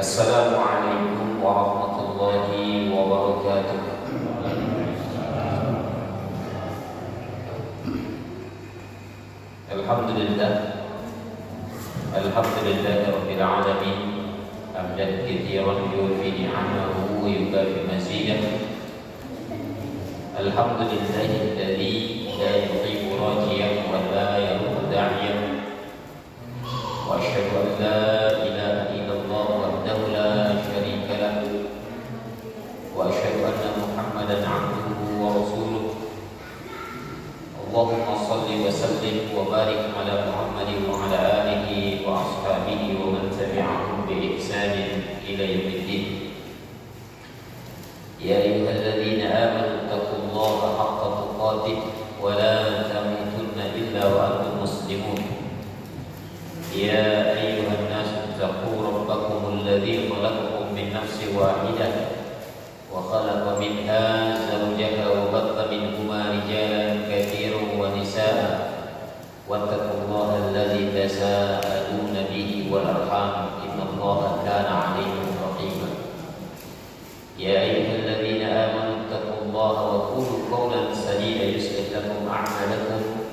Assalamualaikum warahmatullahi wabarakatuh. Alhamdulillah Rabbil alamin hamdan katsiran yuwaffi ni'amahu wa yukafi mazidah. Alhamdulillahilladzi la yuhibbu rajiyan wa la yaruddu da'iyan. Wa asyhadu an la ilaha illallah wahdahu la syarika lahu wa asyhadu anna Muhammadan 'abduhu wa rasuluh. Allahumma shalli wa sallim wa barik ala Muhammadin wa ala alihi wa ashabihi wa man tabi'ahum bi ihsanin ila yaumiddin. Ya ayyuhalladzina amanu taqullaha haqqa tuqatih wa la tamutunna illa wa antum muslimun. Ya ayyuhan nasu taqu rabbakumul ladzi khalaqakum min nafsin wahidah wa khalaqa minha zawjaha wa batha minhuma rijalan katsiran wa nisaa'a wattaqullaha alladzi tasaaluna bihi wal arham innallaha kana 'alaykum raqiba. Ya ayyuhalladzina amanu taqullaha wa qulu qawlan sadida yuslih lakum a'malakum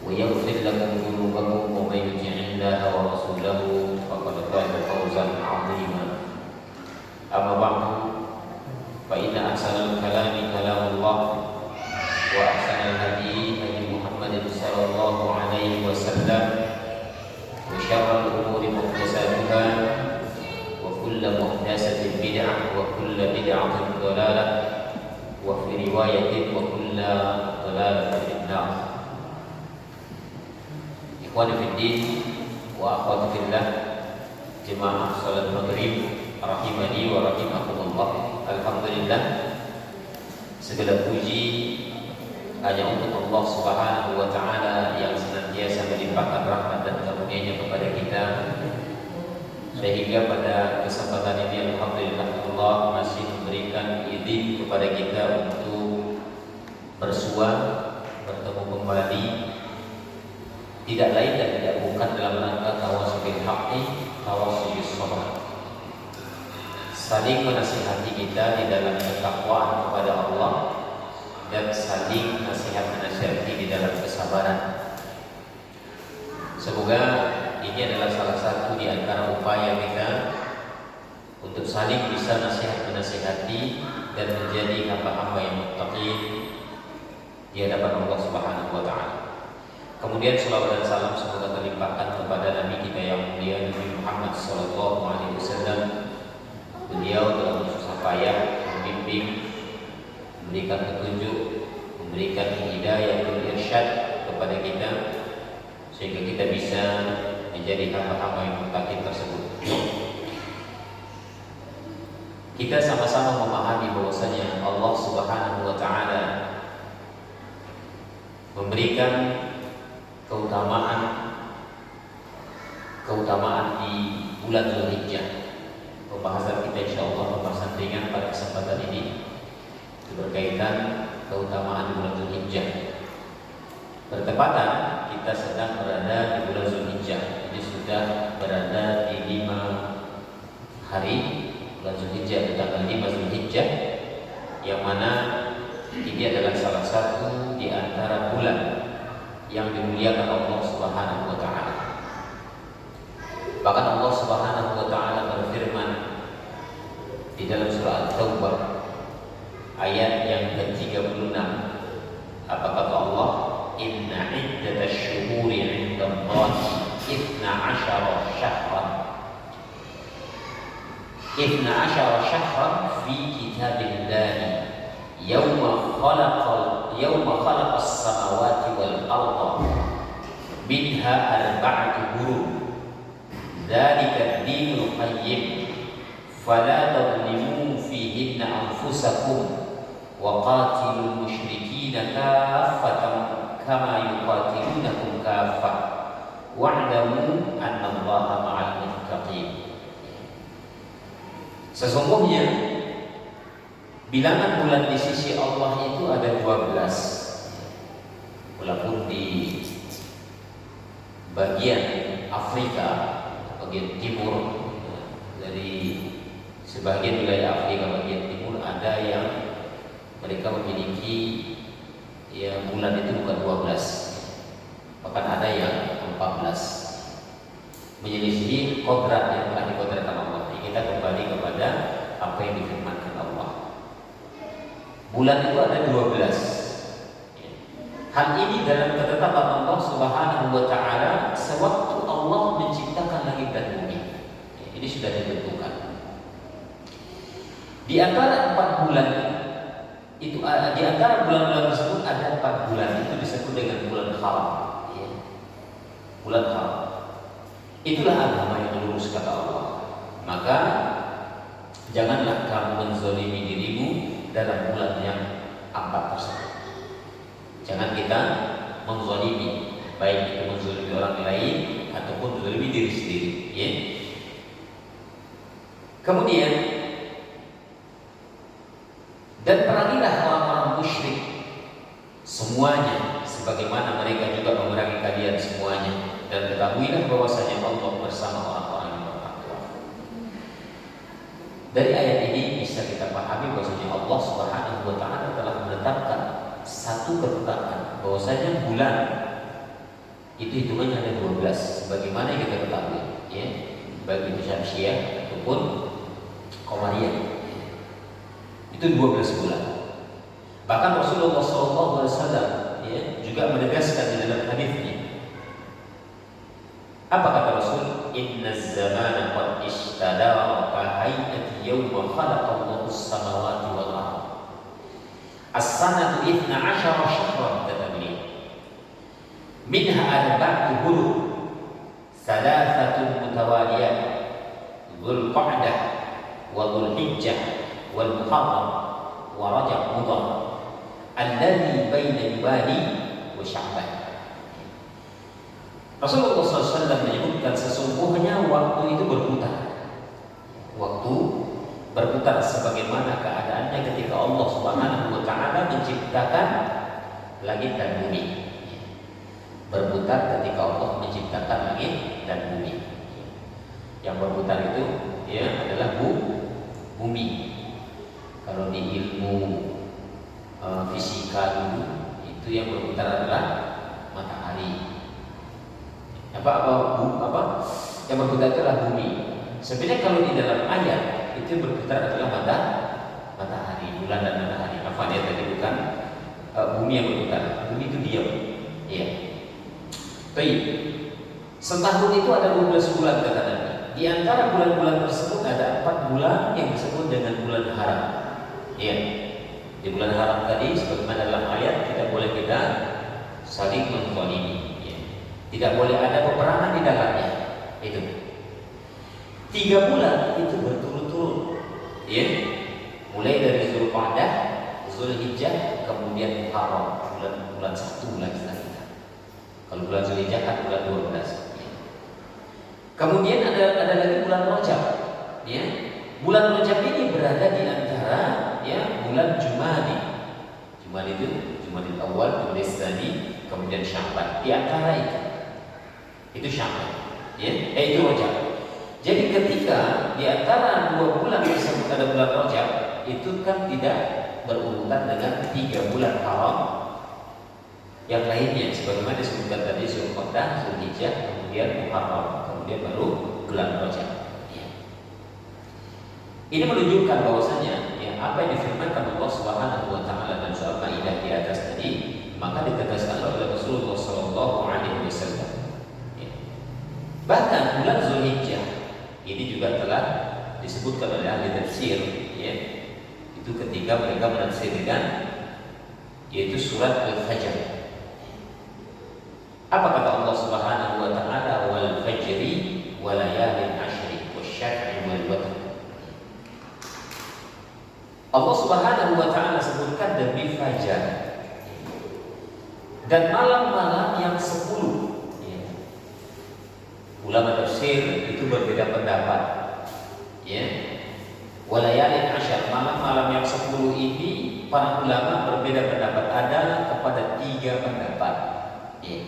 wa yaghfir lakum dhunubakum wa may yuti'illaha wa rasulahu faqad faza fawzan 'azima. Amma ba'du, fa inna ahsanal kalami kalamullah wa ahsanal hadi hadi Muhammadin sallallahu alaihi wasallam wa syarrul umuri muhdatsatuha wa kullu muhdatsatin bid'ah wa kullu bid'atin dhalalah wa fi riwayatin wa kullu dhalalatin fin nar. Ikhwani fid din wa akhwati fillah, jemaah salat maghrib rahimani wa rahimakumullah. Alhamdulillah, segala puji hanya untuk Allah Subhanahu wa taala yang senantiasa melimpahkan rahmat dan karunia-Nya kepada kita, sehingga pada kesempatan ini alhamdulillah Allah masih memberikan izin kepada kita untuk bersua, bertemu kembali, tidak lain dan tidak bukan dalam rangka tawasul haqqi tawasul sabr, saling menasihati kita di dalam ketakwaan kepada Allah dan saling menasihati di dalam kesabaran. Semoga ini adalah salah satu di antara upaya kita untuk saling bisa menasihati dan menjadi hamba-hamba yang muttaqin di hadapan Allah Subhanahu wa taala. Kemudian salawat dan salam semoga terlimpahkan kepada Nabi kita yang mulia Nabi Muhammad sallallahu alaihi wasallam. Beliau telah bersusah payah membimbing, memberikan petunjuk, memberikan hidayah dan irsyad kepada kita sehingga kita bisa menjadi hamba-hamba yang muttaqin tersebut. Kita sama-sama memahami bahwasanya Allah Subhanahu wa taala memberikan keutamaan di bulan Dzulhijjah. Pembahasan kita insyaallah pembahasan ringan pada kesempatan ini berkaitan keutamaan di bulan Dzulhijjah. Bertepatan kita sedang berada di bulan Dzulhijjah. Ini sudah berada di 5 hari bulan Dzulhijjah, tanggal 5 Dzulhijjah, yang mana ini adalah salah satu di antara bulan yang dimuliakan Allah Subhanahu wa taala. Bahkan Allah Subhanahu wa taala berfirman di dalam surah At-Taubah ayat yang ke-36. Apa kata Allah? Inna iddatasy syuhuri 'indallahi 12 syahran. 12 syahran fi kitabillahi yawma khalaqas samawati wal arda minha arba'atu hurum dzalika ad-dinul qayyim fala tadhlimu fihinna anfusakum wa qatilul musyrikina kaffatan kama yuqatilunakum kaffah wa'lamu annallaha ma'al muttaqin. Sesungguhnya bilangan bulan di sisi Allah itu ada 12. Walaupun di bagian Afrika, bagian timur dari sebagian wilayah Afrika bagian timur ada yang mereka memiliki ya bulan itu bukan 12, bahkan ada yang 14, menyelisihi kodrat yang telah dikodratkan Allah. Kita kembali kepada apa yang difirmankan Allah. Bulan itu ada 12. Hal ini dalam ketetapan Allah Subhanahu wa taala sewaktu Allah menciptakan langit dan bumi. Ini sudah ditentukan. Di antara 4 bulan itu, di antara bulan-bulan tersebut ada 4 bulan itu disebut dengan bulan haram. Bulan haram. Itulah agama yang lurus kata Allah. Maka janganlah kamu menzalimi dirimu dalam bulan yang 4 tersebut. Jangan kita menzalimi, baik itu menzalimi orang lain ataupun menzalimi diri sendiri. Ya. Kemudian, dan perangilah orang-orang musyrik semuanya, sebagaimana mereka juga memerangi kalian semuanya. Dan ketahuilah bahwasanya Allah bersama orang-orang yang bertakwa. Dari ayat ini bisa kita pahami bahwasanya Allah Subhanahu wa taala telah menetapkan satu ketetapan bahwasanya bulan itu hitungannya ada 12 sebagaimana yang kita ketahui, ya, baik itu Syamsiah ataupun Qamariyah. Itu 12 bulan. Bahkan Rasulullah SAW ya, juga menegaskan di dalam hadisnya. Apa kata Rasul? Inna zamana qad ishtadara ka hayati yawma khalaqallahu as-samawati wal ardh. As-sanatu 12 syahran kata beliau. Minha arba'atu huruf, thalathatun mutawaliyat, Dzul Qa'dah wa Dzul Hijjah wal Muharram wa Rajab Mudhar, alladzi baina Jumadi wa Sya'ban. Rasulullah SAW menyebutkan sesungguhnya waktu itu berputar. Waktu berputar sebagaimana keadaannya ketika Allah Subhanahu wa taala menciptakan langit dan bumi. Berputar ketika Allah menciptakan langit dan bumi. Yang berputar itu ya adalah bumi. Kalau di ilmu fisika dulu itu yang berputar adalah matahari. Apa yang berputar itu adalah bumi. Sebenarnya kalau di dalam ayat itu berputar adalah matahari, bulan dan matahari. Apa dia tadi bukan bumi yang berputar. Bumi itu diam. Iya. Baik. Setahun itu ada 12 bulan kata Nabi. Di antara bulan-bulan tersebut ada 4 bulan yang disebut dengan bulan haram. Iya. Di bulan haram tadi sebagaimana dalam ayat tidak boleh kita saling menzalimi. Tidak boleh ada peperangan di dalamnya. Itu 3 bulan itu berturut-turut, ya, mulai dari Dzul Qa'dah, Dzul Hijjah, kemudian Muharram, bulan 1 lagi kita. Kalau bulan Dzul Hijjah kan bulan 12. Ya. Kemudian ada lagi bulan Rajab, ya. Bulan Rajab ini berada di antara ya bulan Jumadi. Jumadi itu Jumadil Awal, Jumadil Tsani, kemudian Sya'ban. Di antara itu Sya'ban, ya, itu Rajab. Jadi ketika di antara 2 bulan tersebut ada bulan Rajab, itu kan tidak berurutan dengan 3 bulan haram yang lainnya, sebagaimana disebutkan tadi Dzul Qa'dah, Dzul Hijjah, kemudian Muharram, kemudian baru bulan Rajab. Ya. Ini menunjukkan bahwasanya ya apa yang difirmankan Allah Subhanahu wa taala dalam surah Maidah di atas tadi, maka ditegaskan oleh Rasulullah sallallahu alaihi wasallam. Bahkan bulan Dzulhijjah ini juga telah disebutkan oleh ahli tafsir, ya, itu ketika mereka menafsirkan yaitu surat Al-Fajr. Apa kata Allah Subhanahu wa taala? Wal fajri wa layalin ashri wasyaf'i wal watr. Allah Subhanahu wa taala sebutkan demi fajar dan malam-malam yang 10. Ulama tafsir itu berbeda pendapat, ya. Walayalin asyar, malam-malam yang 10 ini para ulama berbeda pendapat, ada kepada 3 pendapat, ya.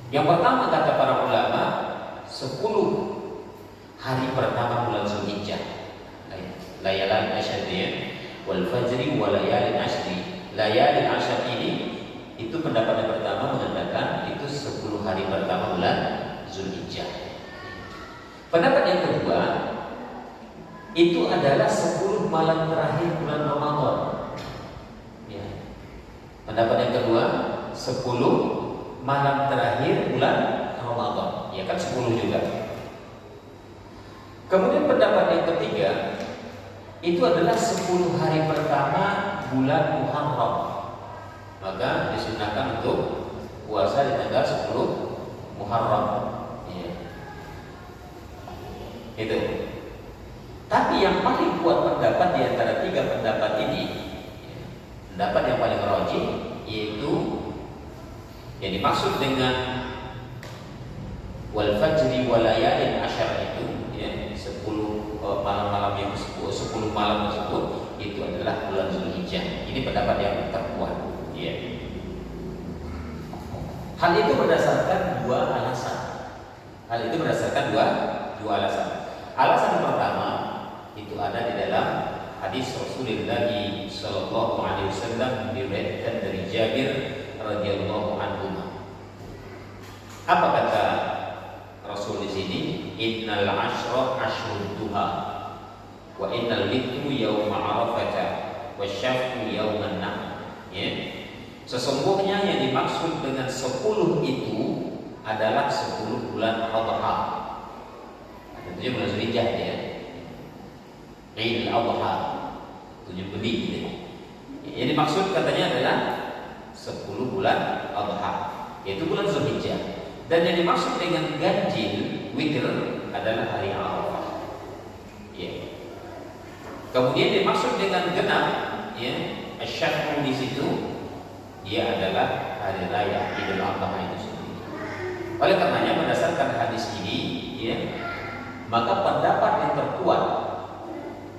Yang pertama kata para ulama 10 hari pertama bulan Dzulhijjah. Layalin asyr ya. Wal fajri wa layalin asyri. Layalin asyr ini itu pendapat yang pertama mengatakan itu 10 hari pertama bulan Zulhijjah. Pendapat yang kedua itu adalah 10 malam terakhir bulan Ramadan. Ya. Pendapat yang kedua 10 malam terakhir bulan Ramadan. Ya kan 10 juga. Kemudian pendapat yang ketiga itu adalah 10 hari pertama bulan Muharram. Maka disunahkan untuk puasa di tanggal 10 Muharram. Ya. Itu. Tapi yang paling kuat pendapat di antara 3 pendapat ini, ya, pendapat yang paling rajih yaitu yang dimaksud dengan wal fajri wa layalin asyr itu ya 10 malam-malam yang 10 malam tersebut itu adalah bulan Zulhijjah. Ini pendapat yang terkuat ya. Hal itu berdasarkan 2 alasan. Dua alasan. Alasan pertama itu ada di dalam hadis Rasulullah sallallahu alaihi wasallam diriwayatkan dari Jabir radhiyallahu anhu. Apa kata Rasul di sini? Innal ashra ashrud duha wa innal witru yauma arafah wa syafqu yauman nahr. Ya. Sesungguhnya yang dimaksud dengan 10 itu adalah 10 bulan Adha. Tentunya bulan Zulhijjah ya. Idul Adha, 7 benih gitu. Yang dimaksud katanya adalah 10 bulan Adha, yaitu bulan Zulhijjah. Dan yang dimaksud dengan ganjil witr adalah hari Arafah. Ya. Kemudian dimaksud dengan genap ya, asyafru di situ dia adalah hari raya Idul Adha itu sendiri. Oleh karenanya berdasarkan hadis ini ya, maka pendapat yang terkuat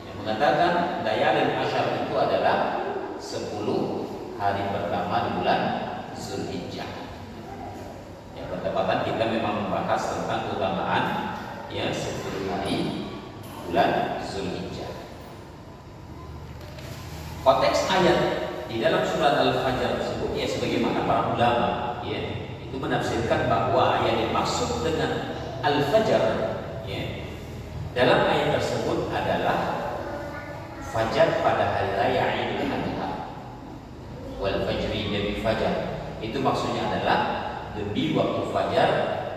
yang mengatakan layalin asyr itu adalah 10 hari pertama di bulan Zulhijjah. Ya, pendapatan kita memang membahas tentang keutamaan ya 10 hari bulan Zulhijjah. Konteks ayat di dalam surat Al-Fajr tersebut ya sebagaimana para ulama ya itu menafsirkan bahwa ayat yang maksud dengan Al-Fajr ya dalam ayat tersebut adalah fajar pada hari raya Idul Adha. Wal fajri demi fajar. Itu maksudnya adalah demi waktu fajar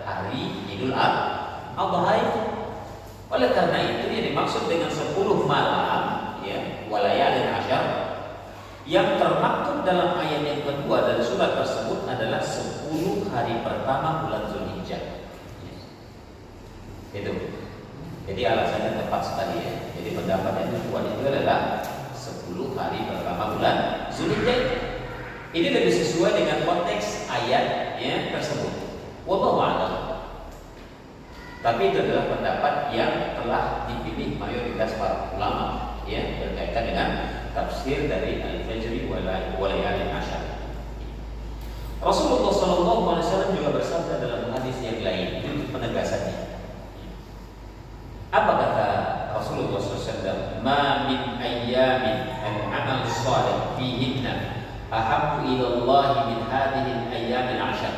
hari Idul Adha itu. Oleh karena itu yang dimaksud dengan 10 malam ya walayalin asyr yang termaktub dalam ayat yang kedua dari surat tersebut adalah 10 hari pertama bulan Zulhijjah. Itu. Jadi alasannya tepat sekali ya. Jadi pendapat yang kuat itu adalah 10 hari pertama bulan Zulhijjah. Ini lebih sesuai dengan konteks ayat ya tersebut. Wallahu a'lam. Tapi itu adalah pendapat yang telah dipilih mayoritas para ulama ya berkaitan dengan tafsir dari Al-Fajri wa layalin asyr. Rasulullah sallallahu alaihi wasallam juga bersabda dalam hadis yang lain untuk penegasannya. Apa kata Rasulullah SAW? Ma min ayyamin al-amal salih fihinna ahabbu ila Allah min hadhihi al-ayyam al-'ashr.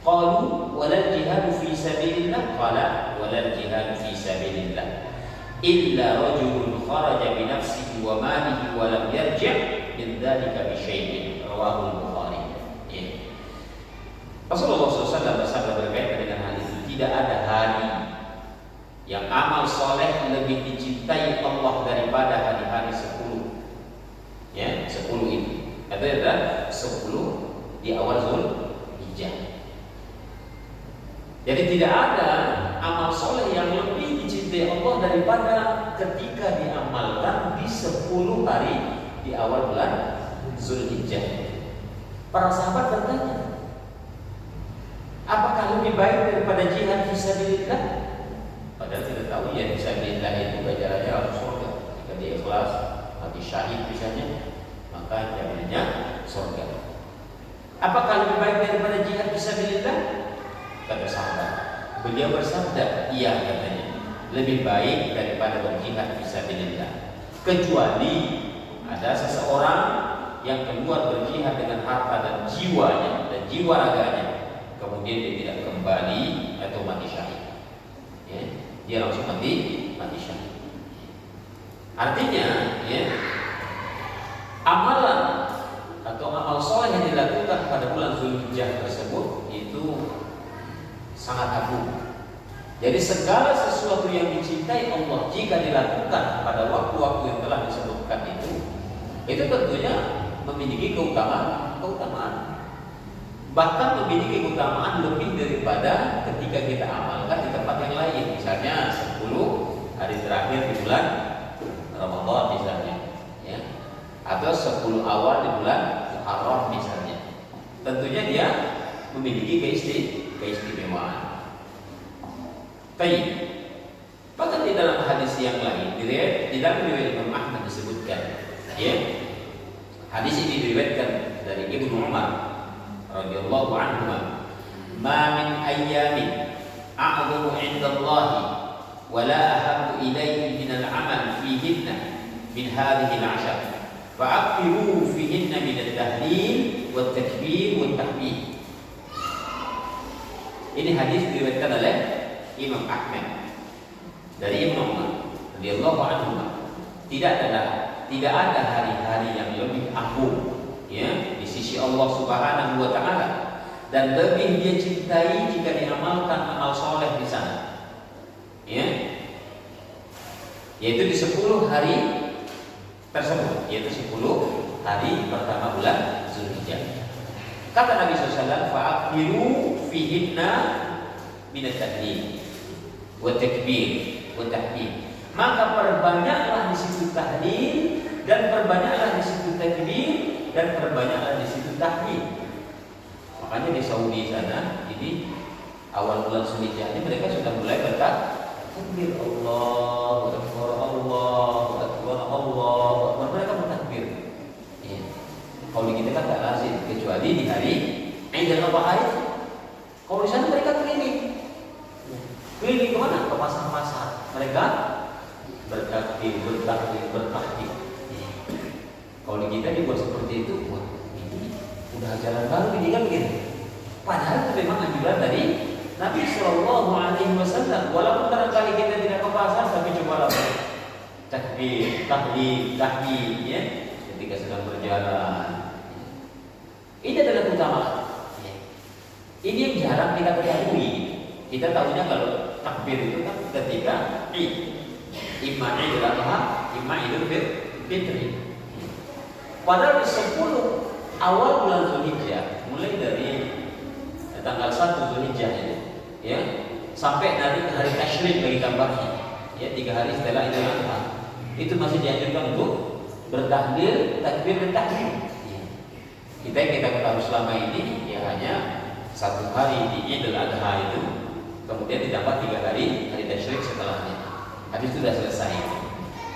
Qalu wala jihad fi sabilillah qala wala jihad fi sabilillah illa rajulun kharaja bi nafsihi wa malihi wa lam yarji' min dhalika bi syai'in rawahu al-Bukhari. Rasulullah SAW bersabda berkaitan dengan hal itu, tidak ada hari yang amal soleh lebih dicintai Allah daripada hari-hari 10. Ya, 10 itu. Itu adalah 10 di awal Zulhijjah. Jadi tidak ada amal soleh yang lebih dicintai Allah daripada ketika diamalkan di 10 hari di awal bulan Zulhijjah. Para sahabat bertanya, apakah lebih baik daripada jihad fisabilillah? Padahal kita tahu ya fisabilillah itu ganjarannya langsung surga. Jika dia ikhlas, mati syahid misalnya, maka jaminannya surga. Apakah lebih baik daripada jihad fisabilillah? Kata sahabat. Beliau bersabda, iya katanya. lebih baik daripada berjihad fisabilillah. Kecuali ada seseorang yang keluar berjihad dengan harta dan jiwanya dan jiwa raganya, kemudian dia tidak kembali atau mati syahid, ya, dia langsung mati syahid. Artinya, ya, amalan atau amal soleh yang dilakukan pada bulan Zulhijjah tersebut itu sangat agung. Jadi segala sesuatu yang dicintai Allah jika dilakukan pada waktu-waktu yang telah disebutkan itu tentunya memiliki keutamaan. Bahkan memiliki keutamaan lebih daripada ketika kita amalkan di tempat yang lain. Misalnya 10 hari terakhir di bulan Ramadan misalnya, ya, atau 10 awal di bulan Muharram misalnya. Tentunya dia memiliki keistimewaan. Baik. Bahkan di dalam hadis yang lain, di dalam riwayat Imam Ahmad disebutkan, ya, hadis ini diriwayatkan dari Ibnu Umar radhiyallahu anhu, "Ma min ayyamin a'dhamu 'inda Allah wa la ahabbu ilayhi min al-'amal fihinna min hadhihi al-'ashar fa'aktiru fihinna min at-tahlil wat-takbir wat-tahmid." Ini hadis diriwayatkan oleh Imam Ahmad dari Ibnu Umar radhiyallahu anhu. Tidak ada hari-hari yang lebih agung, ya, di sisi Allah Subhanahu wa taala dan lebih dia cintai jika diamalkan amal soleh di sana, ya, yaitu di 10 hari tersebut, yaitu 10 hari pertama bulan Zulhijjah. Kata Nabi SAW, fa'akhiru fihinna minat tahlil wa takbir wa tahmid. Maka perbanyaklah di situ tahlil dan perbanyaklah di situ takbir dan perbanyaklah di situ tahmid. Makanya di Saudi sana ini awal bulan Zulhijjah ini mereka sudah mulai bertakbir, Allahu Akbar, Allahu Akbar, Allahu Akbar. Mereka bertakbir. Ya. Kalau di kita kan tak lazim kecuali di hari Idul Adha. Kalau di sana mereka keliling kemana? Ke pasar-pasar. Mereka bertakbir. Kalau di kita dibuat seperti itu, wah, ini udah ajaran baru ini kan begini. Padahal itu memang anjuran dari Nabi Shallallahu Alaihi Wasallam. Walaupun barangkali kita tidak ke pasar, tapi cobalah takbir, tahlil, tahmid, ya, ketika sedang berjalan. Ini adalah keutamaan. Ini yang jarang kita ketahui. Kita tahunya kalau takbir itu kan ketika imma Idul Adha, imma Idul Fitri. Padahal di 10 awal bulan Zulhijjah, mulai dari tanggal 1 Zulhijjah ini, ya, sampai dari hari Tasyrik bagi tambahnya, ya, 3 hari setelah Idul Adha, itu masih dianjurkan untuk bertahlil, takbir dan tahmid. Ya. Kita ketahui selama ini ya hanya 1 hari di Idul Adha itu, kemudian ditambah 3 hari Tasyrik setelahnya. Habis itu sudah selesai.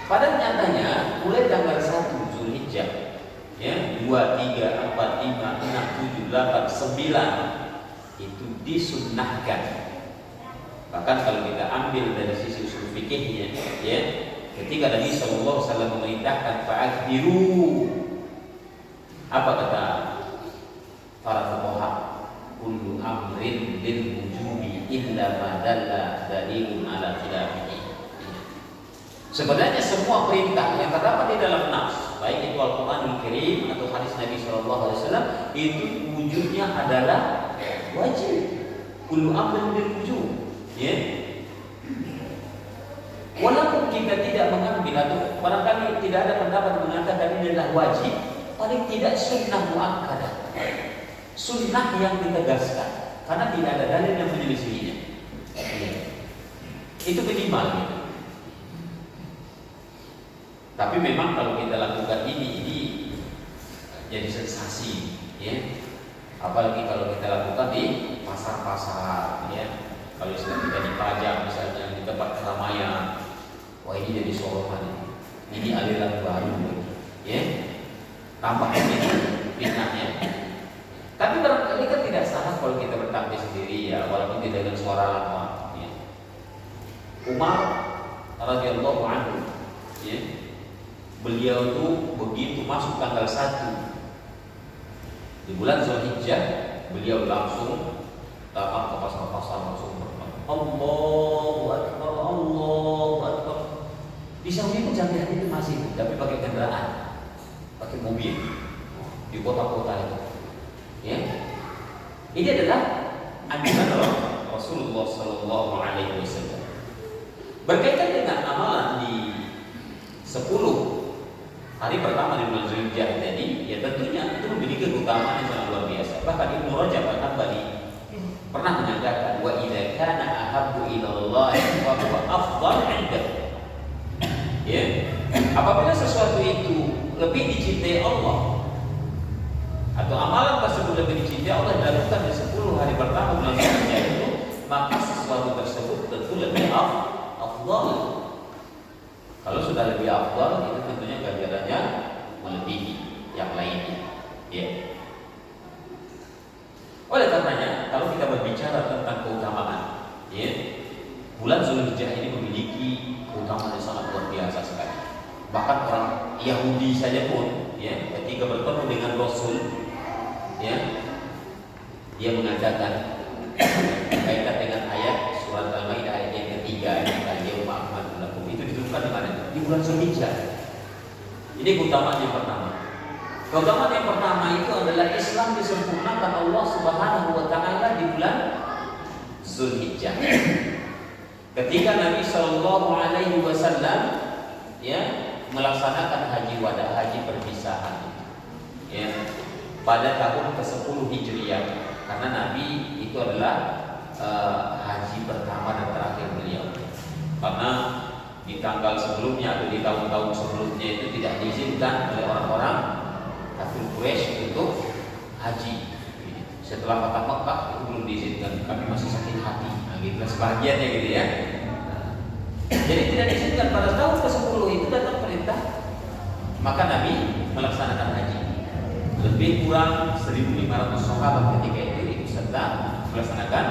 Pada nyatanya mulai tanggal 1 Zulhijjah, ya, 2, 3, 4, 5, 6, 7, 8, 9 itu disunnahkan. Bahkan kalau kita ambil dari sisi usul fikihnya, ya, ketika Nabi sallallahu alaihi wasallam memerintahkan fa'akhiru, apa kata para fuqaha? Kullu amrin lil wujubi illa ma dalla dalilun ala khilafihi. Sebenarnya semua perintah yang terdapat di dalam nas, baik itu Al-Qur'anul Karim atau hadis Nabi sallallahu alaihi wasallam, itu wujudnya adalah wajib. Kullu amrin lil wujub, ya. Walaupun kita tidak mengambil atau barangkali tidak ada pendapat mengatakan ini adalah wajib, paling tidak sunnah muakkadah, sunnah yang ditegaskan, karena tidak ada dalil yang menyelisihinya. Itu minimal, gitu. Tapi memang kalau kita lakukan ini jadi sensasi, ya. Apalagi kalau kita lakukan di pasar-pasar, ya. Kalau istilah kita dipajak misalnya di tempat keramaian, wah ini jadi sorotan, ini aliran baru, ya. Tampaknya ini fitnahnya. Tapi barangkali kan tidak salah kalau kita bertakbir sendiri, ya, walaupun tidak dengan suara lama. Ya. Umar radhiyallahu anhu, ya, beliau itu begitu masuk tanggal 1 di bulan Zulhijjah, beliau langsung datang ke pasar-pasar, langsung Allahu Akbar, Allahu Akbar. Di Saudi pun sampai hari itu masih, tapi pakai kendaraan, pakai mobil di kota-kota itu. Ya, ini adalah anjuran Rasulullah Sallallahu Alaihi Wasallam. Berkaitan dengan amalan di 10 hari pertama di bulan Zulhijjah tadi, ya tentunya itu memiliki keutamaan yang sangat luar biasa. Bahkan Ibnu Rajab Al-Hambali pernah mengatakan, wa idza kana ahabbu ila Allah wa huwa afdal 'indahu. Ya, apabila sesuatu itu lebih dicintai Allah atau amalan tersebut lebih dicintai Allah dilakukan di 10 hari pertama bulan Zulhijjah itu, maka sesuatu tersebut tentu lebih afdal. Kalau sudah lebih afdal, itu tentunya ganjarannya melebihi yang lainnya. Ya. Oleh karenanya, kalau kita berbicara tentang keutamaan, ya, bulan Zulhijjah ini memiliki keutamaan yang sangat luar biasa sekali. Bahkan orang Yahudi saja pun, ya, ketika bertemu dengan Rasul, ya, dia mengatakan berkaitan dengan ayat surat Al-Maidah ayat yang ketiga, al-yawma akmaltu lakum, itu diturunkan di mana? Di bulan Zulhijjah. Ini keutamaan yang pertama. Keutamaan yang pertama itu adalah Islam disempurnakan Allah Subhanahu wa taala di bulan Zulhijjah. Ketika Nabi Shallallahu Alaihi Wasallam, ya, melaksanakan haji wada, haji perpisahan, ya, pada tahun ke-10 Hijriah, karena Nabi itu adalah haji pertama dan terakhir beliau. Karena di tanggal sebelumnya atau di tahun-tahun sebelumnya itu tidak diizinkan oleh orang-orang kafir Quraisy untuk haji. Setelah Fatah Makkah itu belum diizinkan, kami masih sakit hati. Nah, gitu sebagiannya gitu ya. Jadi tidak diizinkan. Pada tahun ke-10 itu datang perintah, maka Nabi melaksanakan haji. Lebih kurang 1.500 sahabat ketika itu ikut serta melaksanakan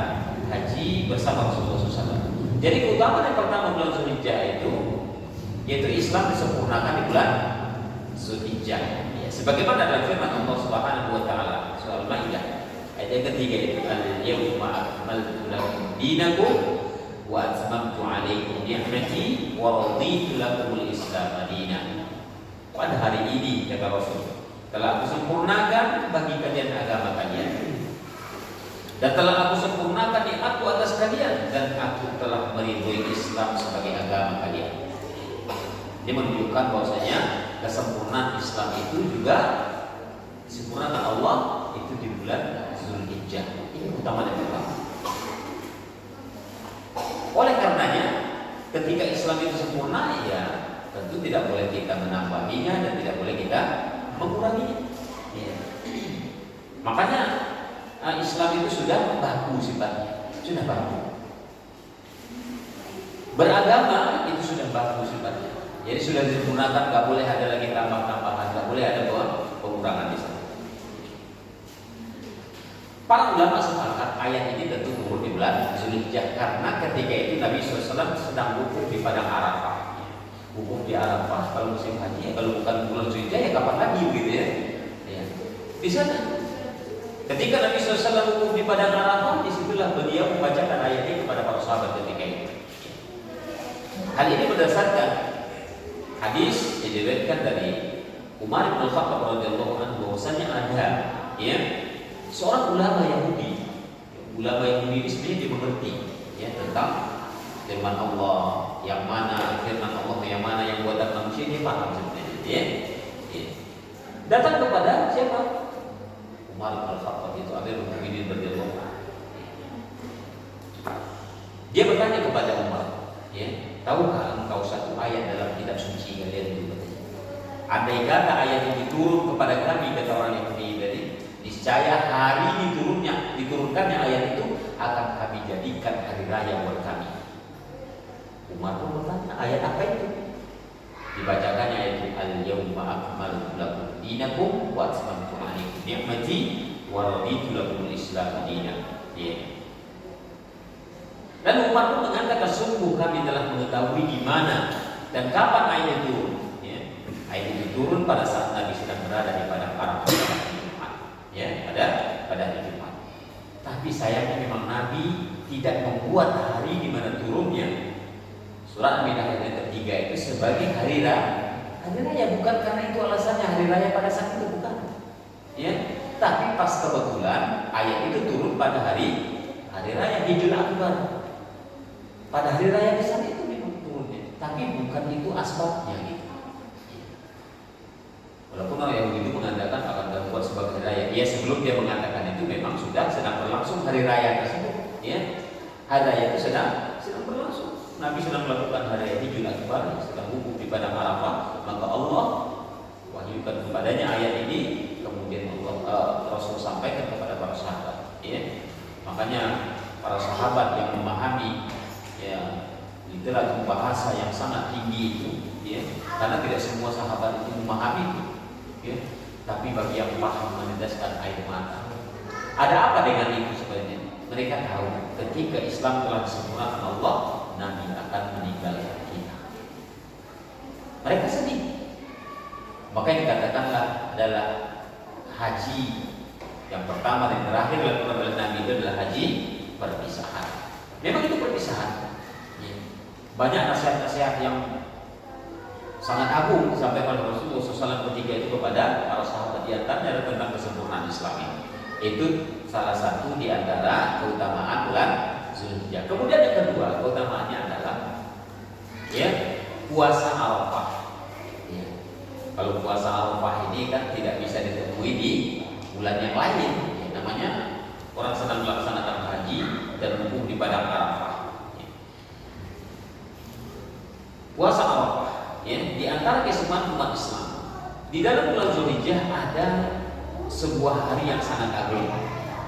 haji bersama Rasulullah SAW. Jadi keutamaan yang pertama bulan Zulhijjah itu, yaitu Islam disempurnakan di bulan Zulhijjah. Ya, sebagaimana dalam firman Allah Subhanahu wa taala surah Al-Maidah ayat yang ketiga itu, al-yawma akmaltu lakum dinakum wa atmamtu 'alaikum ni'mati wa raditu lakumul Islam dinan. Pada hari ini kata Rasul, telah aku sempurnakan bagi kalian agama kalian, dan telah aku sempurnakan nikmatku atas kalian, dan aku telah meridhoi Islam sebagai agama kalian. Dia menunjukkan bahwasanya kesempurnaan Islam itu juga disempurnakan Allah itu di bulan Zulhijjah. Ini utama dan pertama. Oleh karenanya, ketika Islam itu sempurna, ya tentu tidak boleh kita menambahinya dan tidak boleh kita menguranginya. Ya. Makanya Islam itu sudah baku sifatnya, sudah baku. Beragama itu sudah baku sifatnya. Jadi sudah disempurnakan, nggak boleh ada lagi tambah-tambahan, nggak boleh ada pengurangan di sana. Para ulama sepakat ayat ini tentu turun di bulan Zulhijjah karena ketika itu Nabi SAW sedang wukuf di padang Arafah. Wukuf di Arafah kalau musim haji, ya, kalau bukan bulan Zulhijjah ya kapan lagi gitu ya. Ya. Di sana. Ketika Nabi SAW wukuf di padang Arafah, disitulah beliau membacakan ayat ini kepada para sahabat ketika itu. Hal ini berdasarkan hadis yang diriwayatkan dari Umar bin Khattab radhiyallahu anhu bahwasanya ada, ya, seorang ulama Yahudi. Ulama Yahudi ini sebenarnya dia mengerti, ya, tentang firman Allah yang mana, firman Allah yang mana yang buatan manusia, dia paham sebenarnya, ya. Ya. Datang kepada siapa? Umar bin Khattab, itu Amirul Mukminin radhiyallahu anhu. Dia bertanya kepada Umar, ya, tahukah engkau satu ayat dalam kitab suci kalian itu? Andai kata ayat ini turun kepada kami, kata orang Yahudi tadi, niscaya hari diturunkannya ayat itu akan kami jadikan hari raya buat kami. Umar pun bertanya, ayat apa itu? Dibacakannya ayat al-yawma akmaltu lakum dinakum wa atmamtu 'alaikum ni'mati wa raditu lakumul Islam dinan. Ya. Dan Umar pun mengatakan, sungguh kami telah mengetahui di mana dan kapan ayat itu turun. Ya. Ayat itu turun pada saat Nabi sedang berada di padang Arafah pada hari Jumat. Ya, pada hari Jumat. Tapi sayangnya memang Nabi tidak membuat hari di mana turunnya surat Al-Maidah ayat ketiga itu sebagai hari raya. Hari raya bukan karena itu alasannya hari raya pada saat itu, bukan. Ya, tapi pas kebetulan ayat itu turun pada hari raya Idul Akbar. Pada hari raya di sana itu memang turunnya, tapi bukan itu asbabnya gitu. Walaupun orang yang begitu mengatakan akan dibuat sebagai hari raya, ya sebelum dia mengatakan itu memang sudah sedang berlangsung hari raya tersebut. Ya, hari raya itu sedang berlangsung. Nabi sedang melakukan hari raya Idul Akbar, sedang wukuf di padang Arafah, maka Allah wahyukan kepadanya ayat ini, kemudian Rasul sampaikan kepada para sahabat. Ya, makanya para sahabat yang memahami ya literatur bahasa yang sangat tinggi itu, ya, karena tidak semua sahabat itu memahami itu, ya, tapi bagi yang paham meneteskan air mata. Ada apa dengan itu sebenarnya? Mereka tahu ketika Islam telah disempurnakan Allah, Nabi akan meninggalkan kita. Mereka sedih. Maka yang dikatakanlah adalah haji yang pertama dan terakhir dilakukan oleh Nabi itu adalah haji perpisahan. Memang itu perpisahan. Banyak nasihat-nasihat yang sangat agung disampaikan oleh Rasulullah SAW ketika itu kepada para sahabat, di antaranya tentang kesempurnaan Islam ini. Itu salah satu di antara keutamaan bulan Zulhijjah. Kemudian yang kedua, keutamaannya adalah ya puasa Arafah. Ya. Kalau puasa Arafah ini kan tidak bisa ditemui di bulan yang lain. Ya, namanya orang sedang melaksanakan haji dan wukuf di padang Arafah. Puasa Arafah, ya, di antara keistimewaan umat Islam. Di dalam bulan Zulhijjah ada sebuah hari yang sangat agung,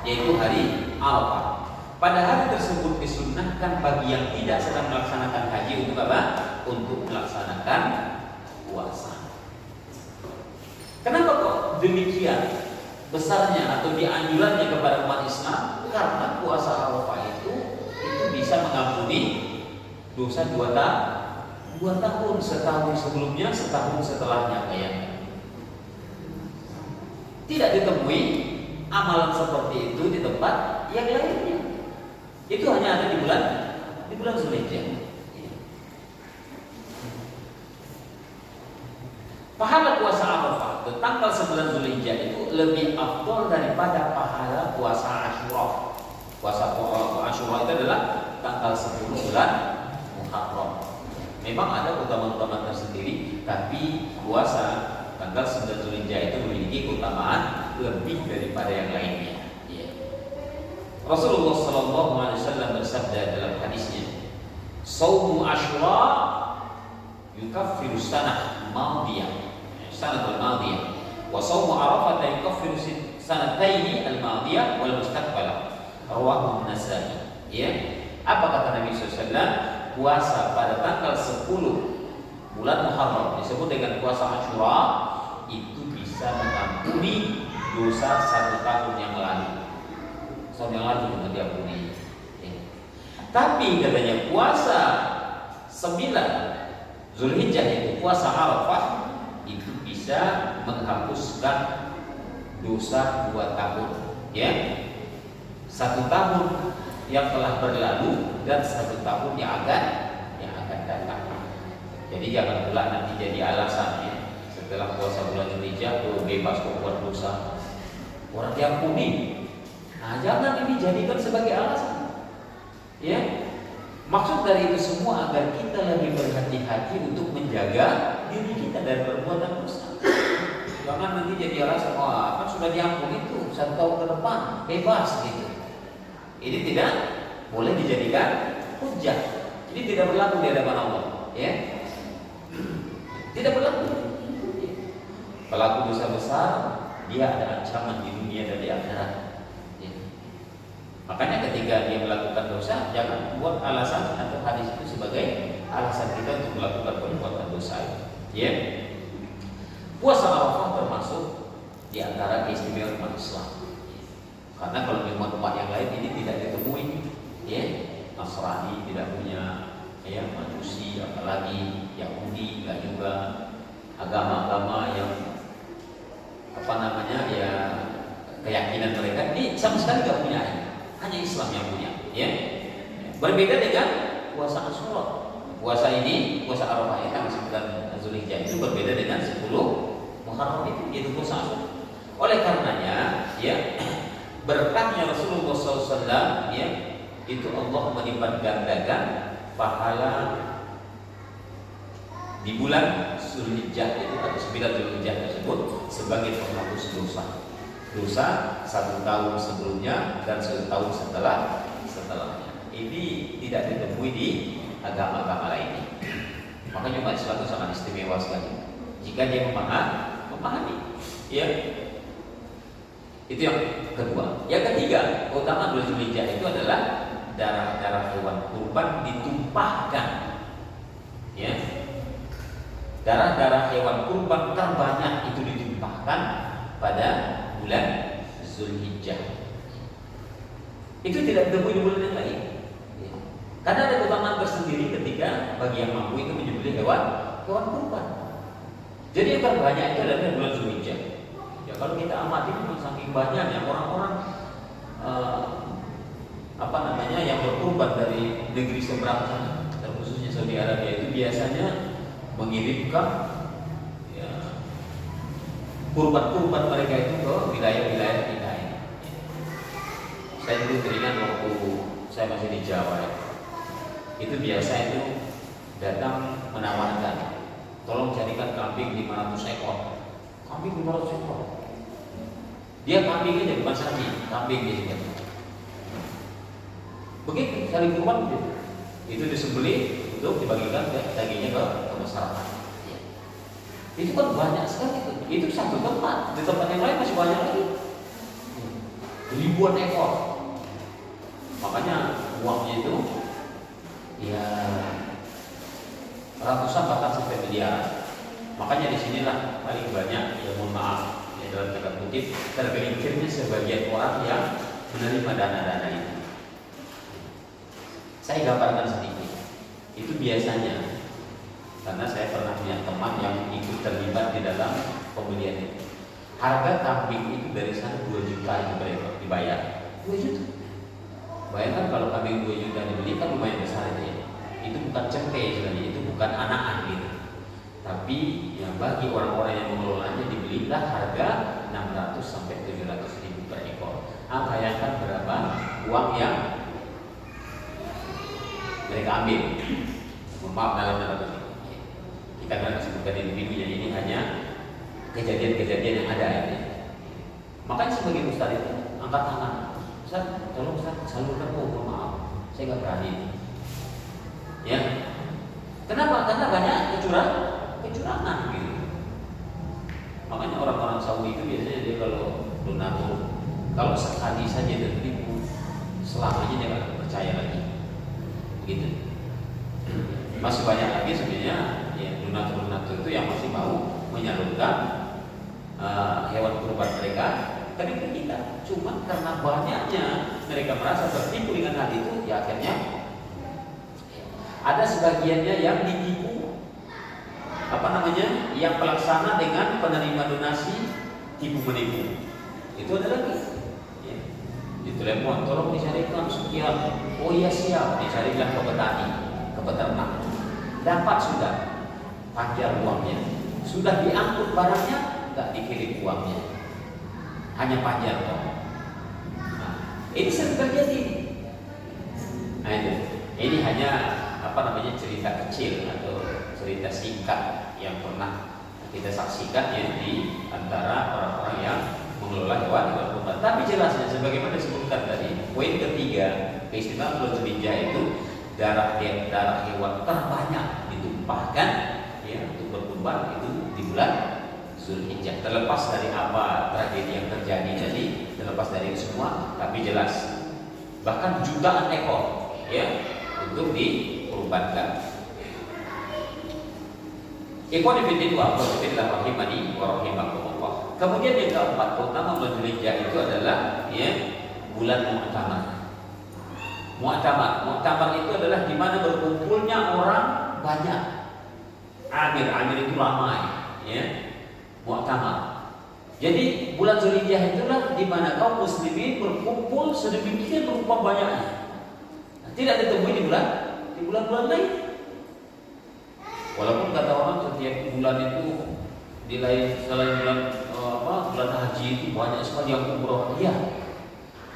yaitu hari Arafah. Pada hari tersebut disunnahkan bagi yang tidak sedang melaksanakan haji untuk apa? Untuk melaksanakan puasa. Kenapa kok demikian besarnya atau dianjurannya kepada umat Islam? Karena puasa Arafah itu bisa mengampuni dosa 2 tahun, setahun sebelumnya, setahun setelahnya kayaknya. Tidak ditemui amalan seperti itu di tempat yang lainnya. Itu hanya ada di bulan Zulhijjah. Pahala puasa Arafah di tanggal 9 Zulhijjah itu lebih afdol daripada pahala puasa Asyura. Puasa Asyura itu adalah tanggal 10 bulan Muharram. Memang ada keutamaan tersendiri, tapi puasa tanggal 9 Zulhijjah itu memiliki keutamaan lebih daripada yang lainnya. Ya. Rasulullah SAW bersabda dalam hadisnya, "Shaumu Asyura yukaffiru sanah madiyah, sanah al-madiyah, wa shaumu Arafah yukaffiru sanataini al-madiyah wal mustaqbalah." Rawahu An-Nasa'i. Ya. Apa kata Nabi SAW? Puasa pada tanggal 10 bulan Muharram disebut dengan puasa Asyura itu bisa mengampuni dosa 1 tahun yang lalu. Tahun yang lalu juga diampuni. Ya. Tapi katanya puasa 9 Zulhijjah itu puasa Arafah itu bisa menghapuskan dosa 2 tahun. Ya. 1 tahun yang telah berlalu dan 1 tahun yang akan datang. Jadi jangan pula nanti jadi alasannya setelah puasa bulan Zulhijjah bebas kok buat dosa, orang diampuni. Nah, jangan ini jadikan sebagai alasan. Ya, maksud dari itu semua agar kita lebih berhati-hati untuk menjaga diri kita dari perbuatan dosa. Jangan nanti jadi alasan, wah kan sudah diampuni itu 1 tahun ke depan bebas gitu. Ini tidak boleh dijadikan hujjah. Ini tidak berlaku di hadapan Allah, ya. Tidak berlaku. Pelaku dosa besar dia ada ancaman di dunia dan di akhirat. Ya. Makanya ketika dia melakukan dosa, jangan buat alasan atau hadis itu sebagai alasan kita untuk melakukan perbuatan dosa. Ya. Puasa Arafah termasuk di antara keistimewaan umat Islam. Karena kalau di umat yang lain ini tidak ditemui, ya, masih Nasrani, tidak punya Majusi, apalagi Yahudi, dan juga agama-agama yang keyakinan mereka ini sama sekali nggak punya, hanya Islam yang punya. Berbeda dengan puasa Asyura. Puasa Arafah ini tanggal 9 Zulhijjah itu berbeda dengan 10 Muharram itu puasa Asyura. Oleh karenanya, berkatnya Rasulullah SAW, itu Allah melipat gandakan pahala di bulan Zulhijjah itu atau 9 Zulhijjah tersebut sebagai penghapus dosa 1 tahun sebelumnya dan 1 tahun setelahnya. Ini tidak ditemui di agama-agama lainnya. Makanya umat Islam itu sangat istimewa sekali jika dia memahami. Itu yang kedua. Yang ketiga, keutamaan bulan Zulhijjah itu adalah darah-darah hewan kurban ditumpahkan. Darah-darah hewan kurban terbanyak itu ditumpahkan pada bulan Zulhijjah. Itu tidak ditemui di bulan yang lain. Karena ada keutamaan tersendiri ketika bagi yang mampu itu menyembelih hewan kurban. Jadi yang terbanyak itu adalah bulan Zulhijjah. Kalau kita amati memang saking banyaknya orang-orang yang berkurban dari negeri seberang sana, terkhususnya Saudi Arabia, itu biasanya mengirimkan kurban-kurban mereka itu ke wilayah-wilayah kita ini. Saya dulu teringat waktu saya masih di Jawa, itu biasa itu datang menawarkan, tolong carikan kambing 500 ekor. Kambing 500 ekor. Dia kambing aja, bukan sapi, kambing dia. Begitu cari kurban itu disembelih untuk dibagikan dagingnya ke masyarakat. Itu kan banyak sekali itu. Itu satu tempat, di tempat yang lain masih banyak lagi. Ribuan ekor. Makanya uangnya itu ratusan bahkan sampai miliaran. Makanya disinilah paling banyak mohon maaf dalam tanda kutip tergelincirnya sebagian orang yang menerima dana-dana itu. Saya gambarkan sedikit. Itu biasanya karena saya pernah punya teman yang ikut terlibat di dalam pembelian itu. Harga kambing itu dari sana 2 juta itu dibayar. 2 juta. Bayangkan kalau kambing 2 juta dibeli kan lumayan besar itu. Itu bukan cempe sebenarnya, itu bukan anakan gitu. Tapi bagi orang-orang yang mengelolanya dibelilah harga 600 sampai 700 ribu per ekor. Bayangkan berapa uang yang mereka ambil. Maaf dalam tanda kutip. Kita akan sebutkan individunya, ini hanya kejadian-kejadian yang ada ini. Makanya sebagai ustaz itu angkat tangan. Ustaz, tolong Ustaz salurkan, maaf, saya nggak berani. Kenapa? Karena banyak kecurangan gitu. Makanya orang-orang Saudi itu biasanya dia kalau donatur, kalau sekali saja tertipu, selamanya dia nggak akan percaya lagi. Begitu. Masih banyak lagi sebenarnya donatur-donatur itu yang masih mau menyalurkan hewan kurban mereka ke kita. Cuma karena banyaknya mereka merasa tertipu dengan hal itu, akhirnya ada sebagiannya yang ditipu, yang pelaksana dengan penerima donasi tipu menipu. Itu ada lagi. Ditelepon, tolong dicarikan sekian. Oh iya siap, dicarikan ke petani, ke peternak. Dapat sudah, panjar uangnya. Sudah diangkut barangnya, nggak dikirim uangnya. Hanya panjar dong. Ini sering terjadi. Ini hanya cerita kecil atau cerita singkat yang pernah kita saksikan di antara orang-orang yang mengelola hewan kurban. Tapi jelasnya sebagaimana disebutkan tadi, poin ketiga, keistimewaan bulan Zulhijjah itu darah hewan terbanyak ditumpahkan untuk berkurban itu di bulan Zulhijjah. Terlepas dari apa tragedi yang terjadi tadi, terlepas dari itu semua, tapi jelas bahkan jutaan ekor untuk dikurbankan. Ikhwan fillah rahimani wa rahimakumullah. Kemudian yang keempat, pertama bulan Zulhijjah itu adalah bulan Mu'tamar. Mu'tamar itu adalah di mana berkumpulnya orang banyak. Amir itu ramai, ya. Mu'tamar. Jadi bulan Zulhijjah itulah di mana kaum muslimin berkumpul sedemikian berupa banyaknya. Tidak ditemui di bulan-bulan lain. Walaupun kata orang setiap bulan itu di lain selain bulan haji itu banyak sekali yang umroh, iya.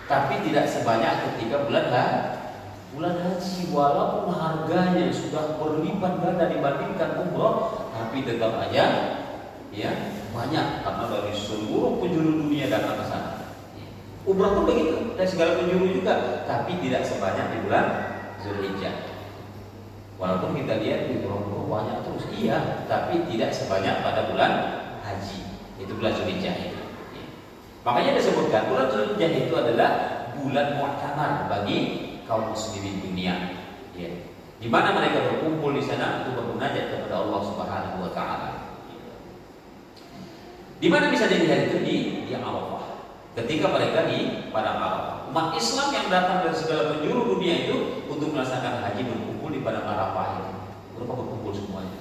Tapi tidak sebanyak ketika bulan haji. Walaupun harganya sudah berlipat ganda dibandingkan umroh, tapi tetap aja ya banyak karena dari seluruh penjuru dunia datang ke sana. Umrah pun begitu, dan segala penjuru juga, tapi tidak sebanyak di bulan Zulhijjah. Walaupun kita lihat di umrah banyak terus, iya, tapi tidak sebanyak pada bulan haji. Itu bulan Zulhijjah itu. Makanya disebutkan bulan Zulhijjah itu adalah bulan mu'tamar bagi kaum muslimin dunia. Ya. Di mana mereka berkumpul di sana untuk bermunajat kepada Allah Subhanahu wa taala. Di mana bisa dilihat itu di Arafah. Ketika mereka di padang Arafah, umat Islam yang datang dari segala penjuru dunia itu untuk melaksanakan haji berkumpul di padang Arafah itu. Mereka berkumpul semuanya.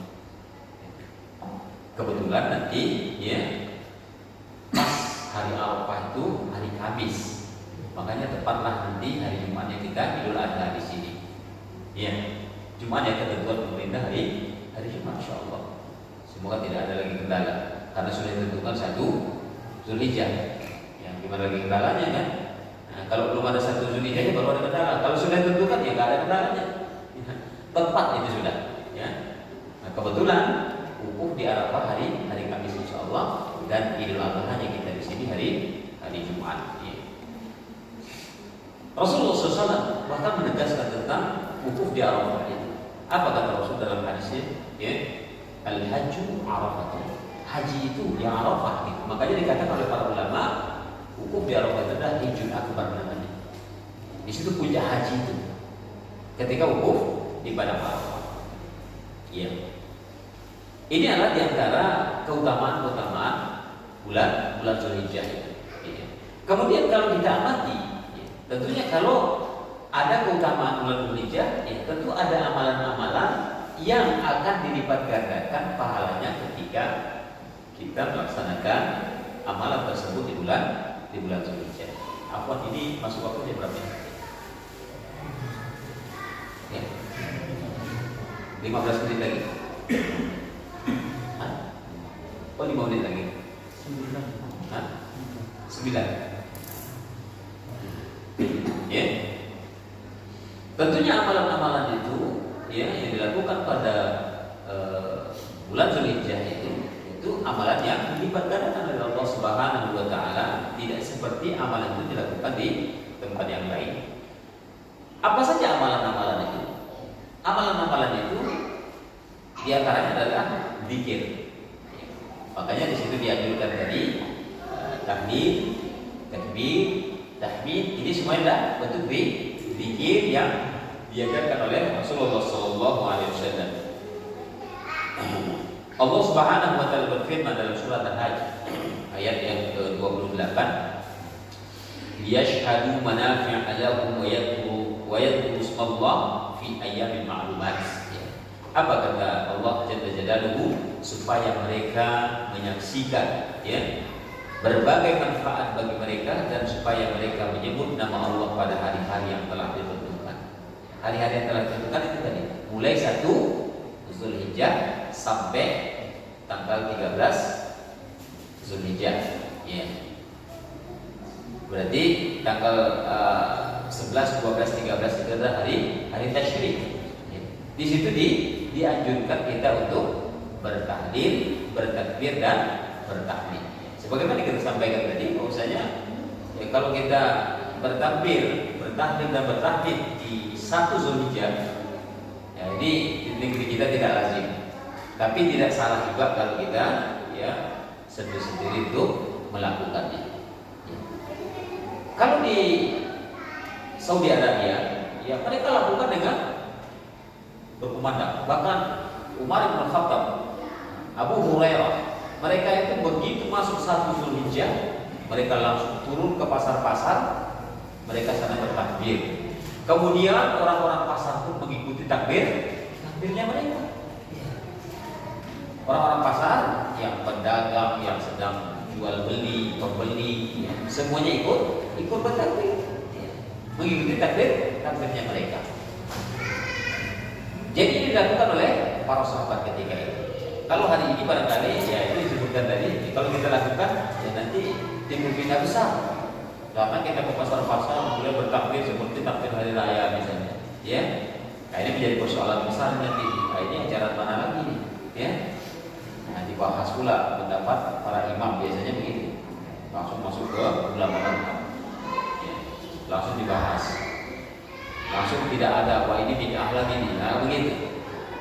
Kebetulan nanti ya pas hari Arafah itu hari Kamis. Makanya tepatlah nanti hari Jumatnya kita Idul Adha di sini. Ya, Jumat yang ketentuan pemerintah hari Jumat, insyaallah. Semoga tidak ada lagi kendala karena sudah ditentukan 1 Zulhijjah. Gimana lagi kendalanya kan? Nah, kalau belum ada 1 Zulhijjah baru ada kendala. Kalau sudah ditentukan ya nggak ada kendalanya. Tepat itu sudah. Ya. Nah, kebetulan wukuf di Arafah hari Kamis insyaallah dan Idul Adha-nya kita di sini hari Jumat. Ya. Rasulullah SAW bahkan menegaskan tentang wukuf di Arafah itu. Apa kata Rasul dalam hadisnya? Ya, al-hajju Arafatun. Haji itu yang Arafah. Gitu. Makanya dikatakan oleh para ulama wukuf di Arafah itu adalah hijjun akbar namanya. Di situ puncak haji itu. Ketika wukuf di padang Arafah. Iya. Ini adalah diantara keutamaan bulan Zulhijjah itu. Iya. Kemudian kalau kita amati, ya, tentunya kalau ada keutamaan bulan Zulhijjah, ya, tentu ada amalan-amalan yang akan dilipat gandakan pahalanya ketika kita melaksanakan amalan tersebut di bulan Zulhijjah. Afwan, ini masuk waktu jam berapa? Ya. 15 menit lagi. Hah? Oh, 5 menit lagi. 9. Ya. Tentunya amalan-amalan itu ya yang dilakukan pada bulan Zulhijjah itu amalan yang dilipat gandakan oleh Allah Subhanahu wa taala, tidak seperti amalan itu dilakukan di tempat yang lain. Apa saja amalan-amalan itu? Amalan-amalan itu diantaranya adalah zikir. Makanya di situ dianjurkan tadi tahlil, takbir, tahmid, ini semua adalah bentuk zikir yang diajarkan oleh Rasulullah sallallahu alaihi wasallam. Allah Subhanahu wa taala berfirman dalam surat Al-Hajj ayat yang ke-28, "Yashhadu manafi'a lahum wa yadhkuru ismallah fi ayyamin ma'lumat." Apa kata Allah Jalla Jalaluhu? Supaya mereka menyaksikan ya berbagai manfaat bagi mereka dan supaya mereka menyebut nama Allah pada hari-hari yang telah ditentukan. Hari-hari yang telah ditentukan itu tadi mulai 1 Zulhijjah sampai tanggal 13 Zulhijjah. Ya. Berarti tanggal 11, 12, 13 itu adalah hari tasyrik. Ya. Di situ dianjurkan kita untuk bertahlil, bertakbir dan bertahmid. Sebagaimana kita sampaikan tadi, bahwasanya ya, kalau kita bertakbir, bertahlil dan bertahmid di 1 Zulhijjah, ya, ini di negeri kita tidak lazim. Tapi tidak salah juga kalau kita ya sendiri-sendiri untuk melakukannya. Ya. Kalau di Saudi Arabia, ya mereka lakukan dengan berkumandang. Bahkan Umar bin Khattab, Abu Hurairah, mereka itu begitu masuk 1 Zulhijjah, mereka langsung turun ke pasar-pasar, mereka sana bertakbir. Kemudian orang-orang pasar pun mengikuti takbirnya mereka. Orang-orang pasar yang pedagang, yang sedang jual beli, pembeli, semuanya ikut bertakbir, mengikuti takbirnya mereka. Jadi ini dilakukan oleh para sahabat ketika itu. Kalau hari ini barangkali ya itu disebutkan tadi, kalau kita lakukan ya nanti timbul fitnah besar. Karena kita ke pasar-pasar mulai bertakbir seperti takbir hari raya misalnya, ya. Nah, ini menjadi persoalan besar nanti. Nah, ini acara mana lagi nih, ya? Nah, dibahas pula pendapat para imam biasanya begitu. Langsung masuk ke ulama mazhab, ya. Langsung dibahas. Langsung tidak ada wah ini bid'ah lagi nih, nah begitu.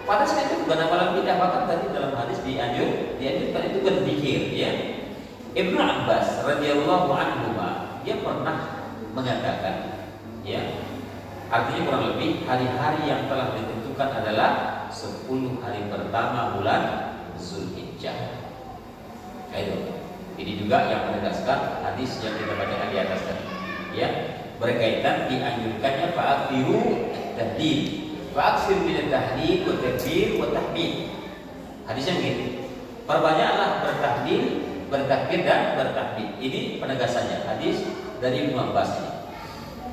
Padahal itu bukan amalan bid'ah, bahkan tadi dalam hadis dianjurkan itu berzikir, ya. Ibnu Abbas radhiyallahu anhu dia pernah mengatakan, ya, artinya kurang lebih hari-hari yang telah ditentukan adalah 10 hari pertama bulan Zulhijjah. Ayo, ini juga yang menegaskan hadis yang kita baca di atas tadi, ya, berkaitan dianjurkannya fa'akhiru tahlil, fa'aksir min tahlil wa takbir wa tahmid. Hadisnya begitu. Perbanyaklah bertahlil, bertakbir dan bertahmid. Ini penegasannya hadis dari Ibnu Abbas ini.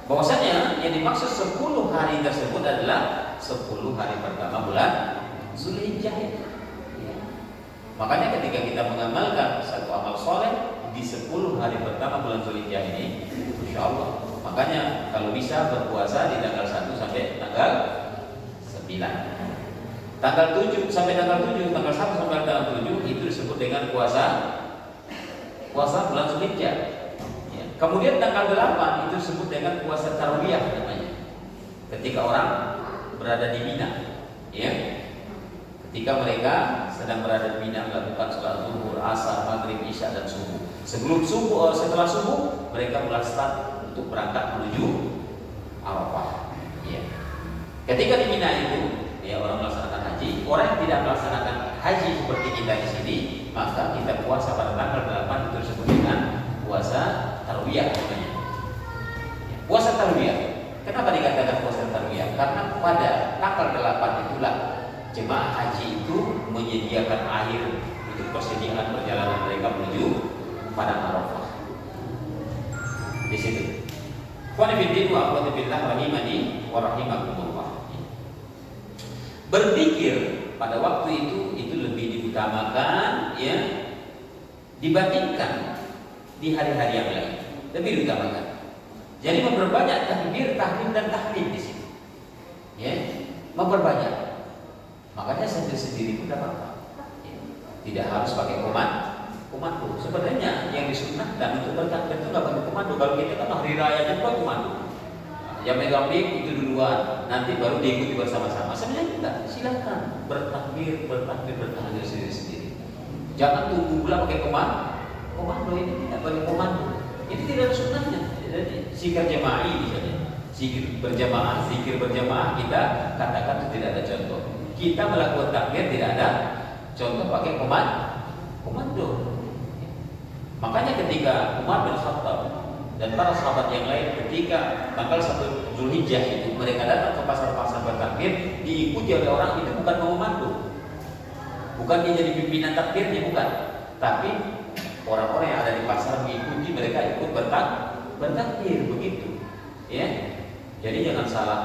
Bahwasanya yang dimaksud 10 hari tersebut adalah 10 hari pertama bulan Zulhijjah. Ya. Makanya ketika kita mengamalkan satu amal soleh di 10 hari pertama bulan Zulhijjah ini, insya Allah. Makanya kalau bisa berpuasa di tanggal 1 sampai tanggal 9. Tanggal 7 sampai tanggal 7, tanggal 1 sampai tanggal 7 itu disebut dengan puasa bulan Zulhijjah. Ya. Kemudian tanggal 8 itu disebut dengan puasa tarwiyah namanya. Ketika orang berada di Mina, ya. Ketika mereka sedang berada di Mina melakukan sholat zuhur, asar, maghrib, isya dan subuh. Setelah subuh mereka mulai start untuk berangkat menuju Arafah. Ya. Ketika di Mina itu, ya, orang melaksanakan haji. Orang yang tidak melaksanakan haji seperti kita di sini, maka kita puasa pada tanggal 8 itu disebut dengan puasa tarwiyah namanya. Ya, puasa tarwiyah. Kenapa dikatakan puasa tarwiyah? Karena pada tanggal 8 itulah jemaah haji itu menyediakan air untuk persediaan perjalanan mereka menuju padang Arafah. Di situ. Qanifiddin wa aqwatibillah rahimani wa rahimakumullah. Berzikir pada waktu itu lebih diutamakan, ya, dibandingkan di hari-hari yang lain. Lebih diutamakan. Jadi memperbanyak takbir, tahmid dan tahmid di sini. Ya, memperbanyak. Makanya sendiri pun dapat. Ya, tidak harus pakai komando. Sebenarnya yang disunnahkan untuk bertakbir itu nggak pakai komando. Kalau kita kan hari raya juga komando. Yang megang mic itu duluan, nanti baru diikuti bersama-sama. Sebenarnya enggak, silakan bertakbir sendiri. Jangan tunggu pula pakai komando ini tidak pakai komando. Ini tidak ada sunnahnya. Jadi zikir jama'i misalnya, zikir berjamaah kita katakan itu tidak ada contoh. Kita melakukan takbir tidak ada contoh pakai komando. Makanya ketika Umar bin Khattab dan para sahabat yang lain ketika tanggal 1 Zulhijjah itu mereka datang ke pasar-pasar bertakbir, diikuti oleh orang itu bukan komando, bukan dia jadi pimpinan takbirnya, bukan, tapi orang-orang yang ada di pasar mengikuti mereka ikut bertakbir begitu, ya. Jadi jangan salah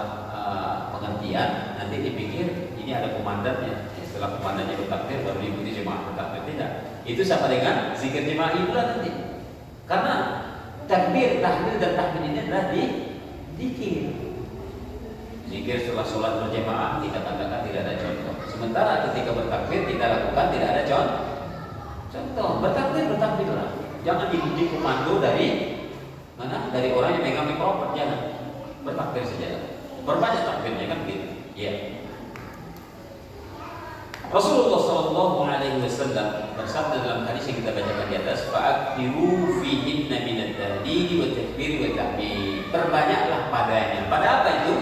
pengertian, nanti dipikir ini ada komandannya, setelah komandannya bertakbir baru diikuti jemaah bertakbir. Tidak, itu sama dengan zikir jemaah pula nanti, karena takbir, tahlil dan tahmid ini adalah zikir. Zikir setelah sholat berjamaah kita katakan tidak ada contoh. Sementara ketika bertakbir kita lakukan tidak ada contoh. Bertakbirlah. Jangan diikuti komando dari mana? Dari orang yang megang mikrofon, jangan. Bertakbir saja. Berbanyak takbirnya kan begitu. Ya. Rasulullah SAW bersabda dalam hadis yang kita bacakan di atas, fa'akhiru fihinna minat tahlil wa takbir wa tahmid. Perbanyaklah padanya. Pada apa itu?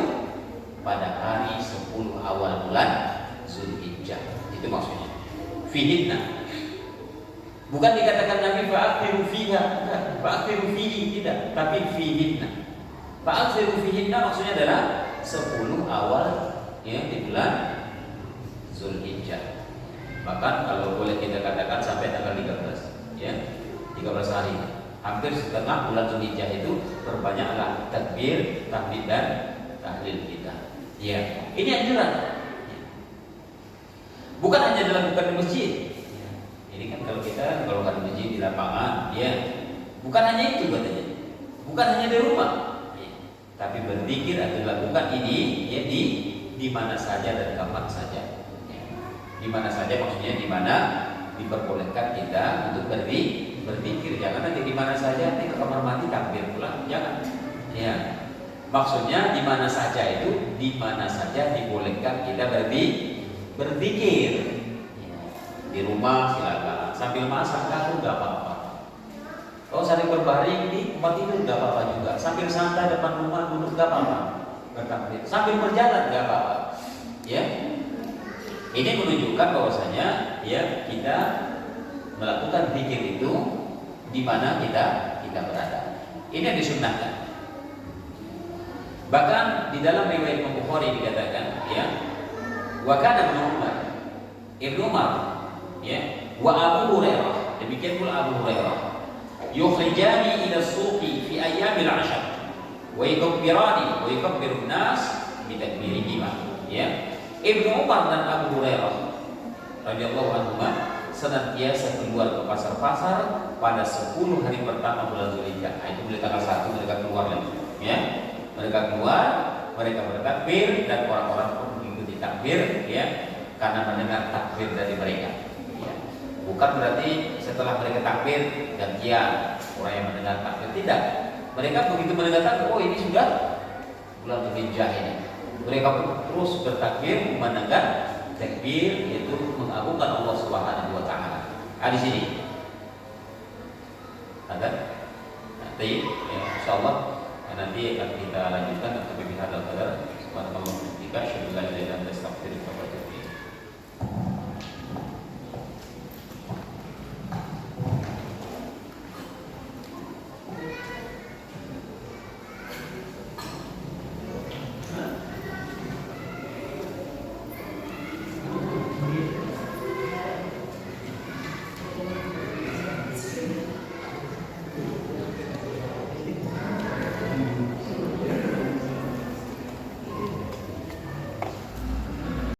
Pada hari 10 awal bulan Zulhijjah. Itu maksudnya. Fihinna. Bukan dikatakan Nabi fa'akhiru fiha, fa'akhiru fihi, tidak, tapi fihinna. Fa'aksiru fihinna maksudnya adalah 10 awal ya di bulan Zulhijjah. Bahkan kalau boleh kita katakan sampai tanggal 13 ya, 13 hari. Hampir setengah bulan Zulhijjah itu perbanyaklah takbir, tahmid dan tahlil kita. Ya, ini anjuran. Bukan hanya dilakukan di masjid. Ini kan kalau kita di masjid di lapangan, ya. Bukan hanya itu katanya. Bukan hanya di rumah. Ya. Tapi berzikir atau dilakukan ini ya di mana saja dan kapan saja. Ya. Di mana saja maksudnya di mana diperbolehkan kita untuk berzikir. Jangan nanti di mana saja, nanti ke kamar mandi takbir pula. Jangan. Ya. Maksudnya di mana saja itu, di mana saja dibolehkan kita berzikir. Di rumah silakan, sambil masak kan nggak apa-apa. Kalau sambil berbaring di tempat tidur nggak apa-apa juga. Sambil santai depan rumah duduk nggak apa-apa. Bertakbir. Sambil berjalan nggak apa-apa. Ya. Ini menunjukkan bahwasanya ya kita melakukan zikir itu di mana kita berada. Ini yang disunnahkan. Bahkan di dalam riwayat Imam Bukhari dikatakan ya, wa kana Ibnu Umar ya, wa Abu Hurairah, demikian pula Abu Hurairah, yukhrijani ila suqi fi ayyamil 'ashr wa yukabbirani wa yukabbirun nas bi takbirihima ya. Ibnu Umar dan Abu Hurairah radhiyallahu anhuma senantiasa keluar ke pasar-pasar pada 10 hari pertama bulan Zulhijjah. Itu mulai tanggal 1 mereka keluar lagi ya. Mereka keluar, mereka bertakbir dan orang-orang pun mengikuti takbir ya, karena mendengar takbir dari mereka. Ya. Bukan berarti setelah mereka takbir gantian orang yang mendengar takbir, tidak. Mereka begitu mendengar takbir, oh ini sudah bulan Zulhijjah ini. Mereka pun terus bertakbir, mendengar takbir, yaitu mengagungkan Allah Subhanahu wa taala. Di sini. Ada? Nanti ya, insyaallah nanti akan kita lanjutkan sampai bihadal qadar.